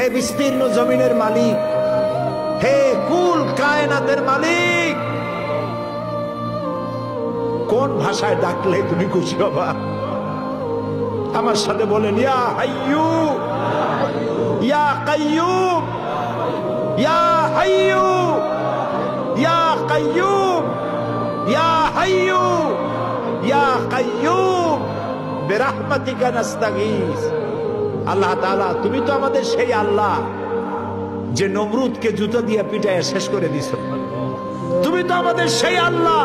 হে বিস্তীর্ণ জমিনের মালিক, হে কুল কায়নাতের মালিক, কোন ভাষায় ডাকলে তুমি খুশি হবা? আমার সাথে বলেন, ইয়া হাইয়ু ইয়া কাইয়ুম, ইয়া হাইয়ু ইয়া কাইয়ুম, ইয়া হাইয়ু ইয়া কাইয়ুম বিরহমাতিকা নাস্তাগীস। আল্লাহ তাআলা, তুমি তো আমাদের সেই আল্লাহ যে নমরুদকে জুতো দিয়ে পিটায় শেষ করে দিছো। তুমি তো আমাদের সেই আল্লাহ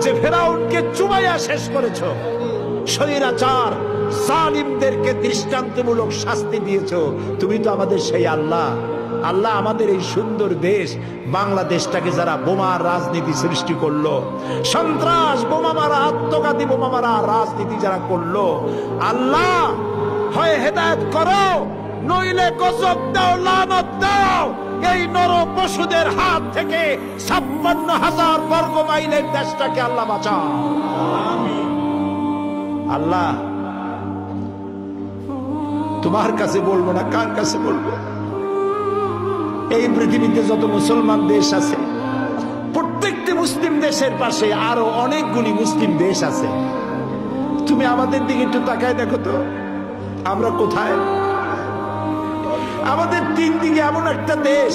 যে ফেরাউনকে চুবাইয়া শেষ করেছো। স্বৈরাচার জালিমদেরকে দৃষ্টান্তমূলক শাস্তি দিয়েছো। তুমি তো আমাদের সেই আল্লাহ। আল্লাহ, আমাদের এই সুন্দর দেশ বাংলাদেশটাকে যারা বোমার রাজনীতি সৃষ্টি করলো, সন্ত্রাস, বোমা মারা, আত্মঘাতী বোমা মারা রাজনীতি যারা করলো, আল্লাহ হয় হেদায়েত করো, নইলে গজব দাও, লানত দাও। এই নর পশুদের হাত থেকে 56,000 বর্গ মাইলের দেশটাকে আল্লাহ বাঁচাও। আল্লাহ, তোমার কাছে বলবো না, কার কাছে বলবো? এই পৃথিবীতে যত মুসলমান দেশ আছে, প্রত্যেকটি মুসলিম দেশের পাশে আরো অনেকগুলি মুসলিম দেশ আছে। তুমি আমাদের দিকে একটু তাকায় দেখো তো, আমরা কোথায়? আমাদের তিন দিকে এমন একটা দেশ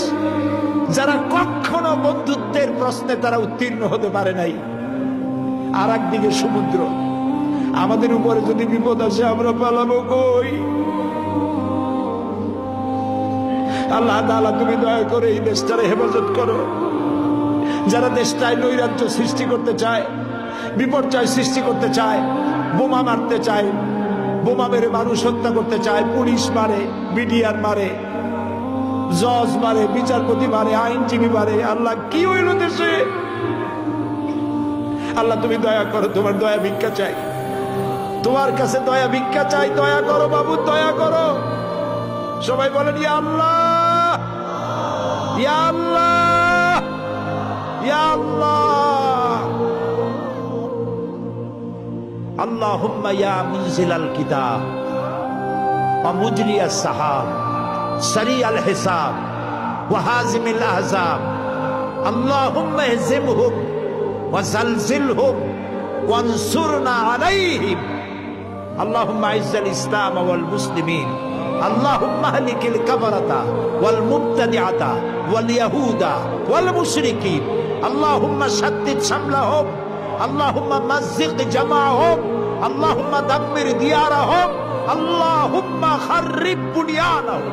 যারা কখনো বন্ধুত্বের প্রশ্নে তারা উত্তীর্ণ হতে পারে নাই, আর একদিকে সমুদ্র। আমাদের উপরে যদি বিপদ আসে আমরা পালাবো কই? আল্লাহ তাআলা, তুমি দয়া করে এই দেশটারে হেফাজত করো। যারা দেশটায় নৈরাজ্য সৃষ্টি করতে চায়, বিপর্যয় সৃষ্টি করতে চায়, বোমা মারতে চায়, বোমা মেরে মানুষ হত্যা করতে চায়, পুলিশ মারে, বিডিআর মারে, জজ মারে, বিচারপতি মারে, আইনজীবী মারে। আল্লাহ, কি হইল দেশে? আল্লাহ, তুমি দয়া করো, তোমার দয়া ভিক্ষা চাই, তোমার কাছে দয়া ভিক্ষা চাই। দয়া করো বাবু, দয়া করো। সবাই বলেন, ইয়া আল্লাহ, ইয়া আল্লাহ, ইয়া আল্লাহ। আল্লাহুম্মা ইয়া মুনজিলাল কিতাব ওয়া মুজরিয়াস সাহাব সারিয়াল হিসাব ওয়া হাজিমিল আহজাব, আল্লাহুম্মা ইহজিমহুম ওয়া জালজিলহুম ওয়ানসুরনা আলাইহিম, আল্লাহুম্মা আইজ্জাল ইসলাম ওয়াল মুসলিমিন, আল্লাহুম্মা আহলিকিল কাফারাতা ওয়াল মুবতাদিআতা ওয়াল ইয়াহুদা ওয়াল মুশরিকিন, আল্লাহুম্মা শাদ্দিদ শামলাহুম, আল্লাহুম্মা মাযজিক জামাআহুম, আল্লাহুম্মা দাম্মির দিয়ারাহুম, আল্লাহুম্মা খাররিব বুনিয়ানাহুম।